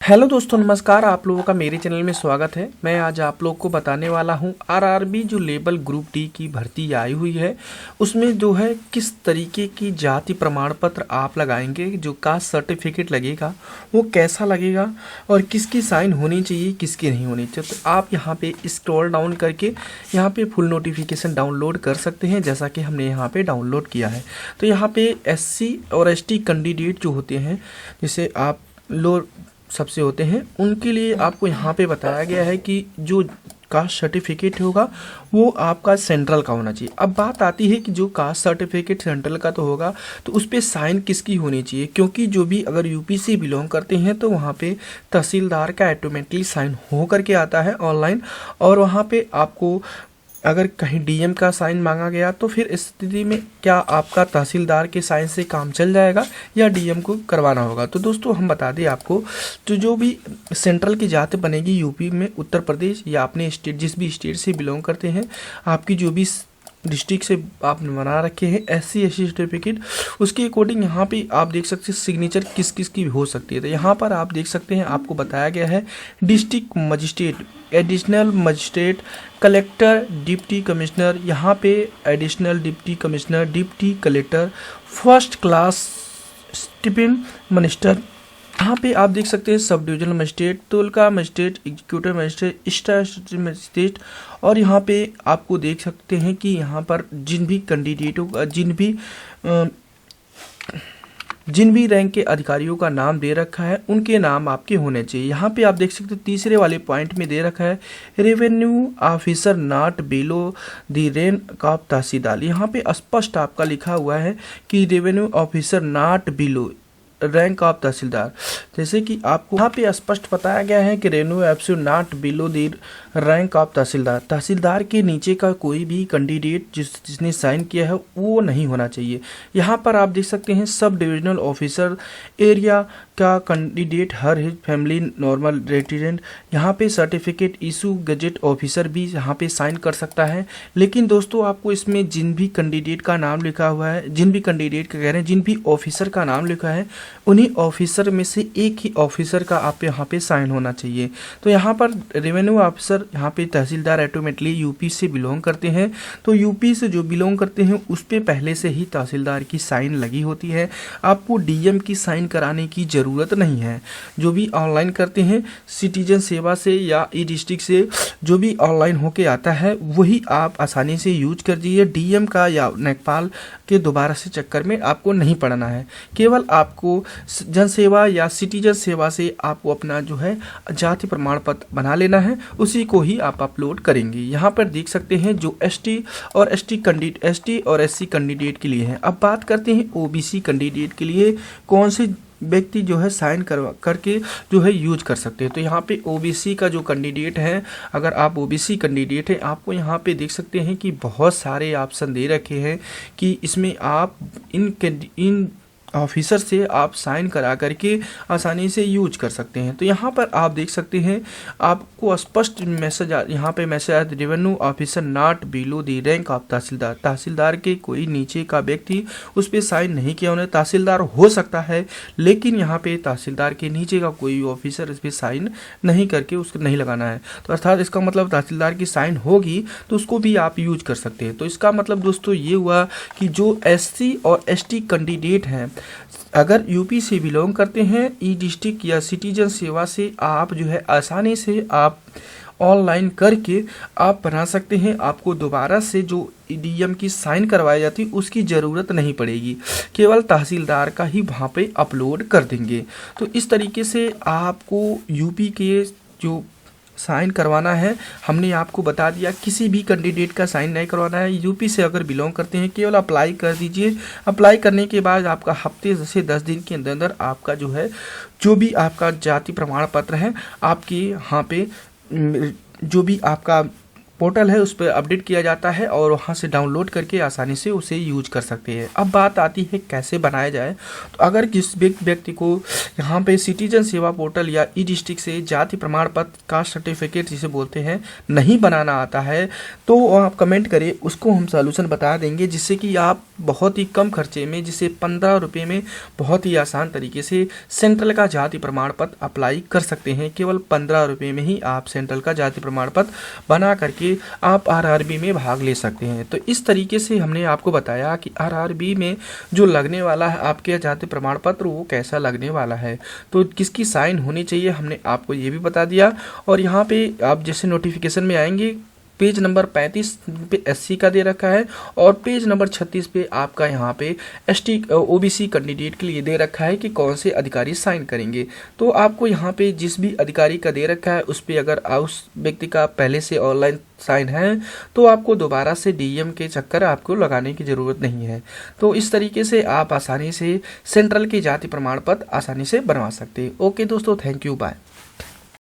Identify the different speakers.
Speaker 1: Hello दोस्तों, नमस्कार। आप लोगों का मेरे चैनल में स्वागत है। मैं आज आप लोग को बताने वाला हूं आरआरबी जो लेवल ग्रुप डी की भर्ती आई हुई है उसमें जो है किस तरीके की जाति प्रमाण पत्र आप लगाएंगे। जो कास्ट सर्टिफिकेट लगेगा वो कैसा लगेगा और किसकी साइन होनी चाहिए, किसकी नहीं होनी चाहिए। तो आप यहाँ पे स्क्रॉल डाउन करके यहाँ पे फुल नोटिफिकेशन डाउनलोड कर सकते हैं, जैसा कि हमने यहाँ पे डाउनलोड किया है। तो यहाँ पे SC और ST कैंडिडेट जो होते हैं, जिसे आप लो सबसे होते हैं, उनके लिए आपको यहाँ पे बताया गया है कि जो कास्ट सर्टिफिकेट होगा वो आपका सेंट्रल का होना चाहिए। अब बात आती है कि जो कास्ट सर्टिफिकेट सेंट्रल का तो होगा, तो उस पर साइन किसकी होनी चाहिए, क्योंकि जो भी अगर यूपी से बिलोंग करते हैं तो वहाँ पे तहसीलदार का ऑटोमेटिकली साइन हो करके आता है ऑनलाइन। और वहाँ पे आपको अगर कहीं DM का साइन मांगा गया तो फिर इस स्थिति में क्या आपका तहसीलदार के साइन से काम चल जाएगा या DM को करवाना होगा। तो दोस्तों हम बता दें आपको, तो जो भी सेंट्रल की जाति बनेगी यूपी में, उत्तर प्रदेश या अपने स्टेट जिस भी स्टेट से बिलोंग करते हैं, आपकी जो भी डिस्ट्रिक्ट से आपने बना रखे हैं SC SC सर्टिफिकेट, उसके अकॉर्डिंग यहाँ पे आप देख सकते हैं सिग्नेचर किस किस की हो सकती है। तो यहाँ पर आप देख सकते हैं, आपको बताया गया है district magistrate, additional magistrate, collector, deputy commissioner, यहाँ पे additional deputy commissioner, deputy collector, first class stipend minister, यहाँ पे आप देख सकते हैं sub divisional magistrate, taluka magistrate, executive magistrate, state magistrate. और यहाँ पे आपको देख सकते हैं कि यहाँ पर जिन भी कैंडिडेटों का जिन भी रैंक के अधिकारियों का नाम दे रखा है उनके नाम आपके होने चाहिए। यहाँ पे आप देख सकते हैं तीसरे वाले पॉइंट में दे रखा है revenue officer not below the rank of tehsildar. यहाँ पे स्पष्ट आपका लिखा हुआ है कि revenue officer not below rank of tehsildar, जैसे कि आपको यहाँ पे स्पष्ट बताया गया है कि revenue officer not below the rank of tehsildar. Tehsildar के नीचे का कोई भी कैंडिडेट जिसने साइन किया है वो नहीं होना चाहिए। यहाँ पर आप देख सकते हैं सब डिविजनल ऑफिसर एरिया का candidate her his family normal resident, यहाँ पे सर्टिफिकेट इशू गजेट ऑफिसर भी यहाँ पे साइन कर सकता है। लेकिन दोस्तों आपको इसमें जिन भी कैंडिडेट का नाम लिखा हुआ है, जिन भी कैंडिडेट का कह रहे हैं, जिन भी ऑफिसर का नाम लिखा है, उन्हीं ऑफिसर में से एक ही ऑफिसर का आप यहाँ पे साइन होना चाहिए। तो यहाँ पर रेवेन्यू ऑफिसर, यहाँ पे तहसीलदार ऑटोमेटिकली यूपी से बिलोंग करते हैं, तो यूपी से जो बिलोंग करते हैं उस पर पहले से ही तहसीलदार की साइन लगी होती है। आपको DM की साइन कराने की ज़रूरत नहीं है। जो भी ऑनलाइन करते हैं सिटीजन सेवा से या ई-डिस्ट्रिक्ट से जो भी ऑनलाइन होके आता है वही आप आसानी से यूज कर दीजिए। DM का या नेकपाल के दोबारा से चक्कर में आपको नहीं पड़ना है। केवल आपको जन सेवा या सिटीजन सेवा से आपको अपना जो है जाति प्रमाण पत्र बना लेना है, उसी को ही आप अपलोड करेंगे। यहाँ पर देख सकते हैं जो ST और SC कैंडिडेट के लिए है। अब बात करते हैं OBC कैंडिडेट के लिए कौन से व्यक्ति जो है साइन करके जो है यूज कर सकते हैं। तो यहाँ पे OBC का जो कैंडिडेट है, अगर आप OBC कैंडिडेट है, आपको यहाँ पे देख सकते हैं कि बहुत सारे ऑप्शन दे रखे हैं कि इसमें आप इन ऑफिसर से आप साइन करा करके आसानी से यूज कर सकते हैं। तो यहाँ पर आप देख सकते हैं आपको स्पष्ट मैसेज यहाँ पे मैसेज आया, revenue officer not below the rank of tehsildar. Tehsildar के कोई नीचे का व्यक्ति उस पर साइन नहीं किया, उन्हें तहसीलदार हो सकता है, लेकिन यहाँ पे तहसीलदार के नीचे का कोई ऑफिसर इस पर साइन नहीं करके उसको नहीं लगाना है। तो अर्थात इसका मतलब तहसीलदार की साइन होगी तो उसको भी आप यूज कर सकते हैं। तो इसका मतलब दोस्तों ये हुआ कि जो SC और ST कैंडिडेट हैं, अगर यूपी से बिलोंग करते हैं, ई-डिस्ट्रिक्ट या सिटीजन सेवा से आप जो है आसानी से आप ऑनलाइन करके आप बना सकते हैं। आपको दोबारा से जो DM की साइन करवाई जाती है उसकी ज़रूरत नहीं पड़ेगी, केवल तहसीलदार का ही वहाँ पे अपलोड कर देंगे। तो इस तरीके से आपको यूपी के जो साइन करवाना है हमने आपको बता दिया। किसी भी कैंडिडेट का साइन नहीं करवाना है। यूपी से अगर बिलोंग करते हैं केवल अप्लाई कर दीजिए। अप्लाई करने के बाद आपका हफ्ते से 10 दिन के अंदर अंदर आपका जो है जो भी आपका जाति प्रमाण पत्र है आपके यहाँ पे जो भी आपका पोर्टल है उस पर अपडेट किया जाता है और वहाँ से डाउनलोड करके आसानी से उसे यूज कर सकते हैं। अब बात आती है कैसे बनाया जाए। तो अगर किस व्यक्ति को यहाँ पे सिटीजन सेवा पोर्टल या ई डिस्ट्रिक्ट से जाति प्रमाण पत्र, कास्ट सर्टिफिकेट जिसे बोलते हैं, नहीं बनाना आता है तो आप कमेंट करें, उसको हम सॉल्यूशन बता देंगे जिससे कि आप बहुत ही कम खर्चे में, जिसे 15 रुपये में बहुत ही आसान तरीके से सेंट्रल का जाति प्रमाण पत्र अप्लाई कर सकते हैं। केवल 15 रुपये में ही आप सेंट्रल का जाति प्रमाण पत्र बना करके आप आरआरबी में भाग ले सकते हैं। तो इस तरीके से हमने आपको बताया कि आरआरबी में जो लगने वाला है आपके जाति प्रमाण पत्र वो कैसा लगने वाला है, तो किसकी साइन होनी चाहिए हमने आपको ये भी बता दिया। और यहाँ पे आप जैसे नोटिफिकेशन में आएंगे, पेज नंबर 35 पे एससी का दे रखा है और पेज नंबर 36 पे आपका यहाँ पे एसटी ओबीसी कैंडिडेट के लिए दे रखा है कि कौन से अधिकारी साइन करेंगे। तो आपको यहाँ पे जिस भी अधिकारी का दे रखा है उस पर अगर उस व्यक्ति का पहले से ऑनलाइन साइन है तो आपको दोबारा से डीएम के चक्कर आपको लगाने की ज़रूरत नहीं है। तो इस तरीके से आप आसानी से सेंट्रल के जाति प्रमाण पत्र आसानी से बनवा सकते हैं। ओके दोस्तों, थैंक यू, बाय।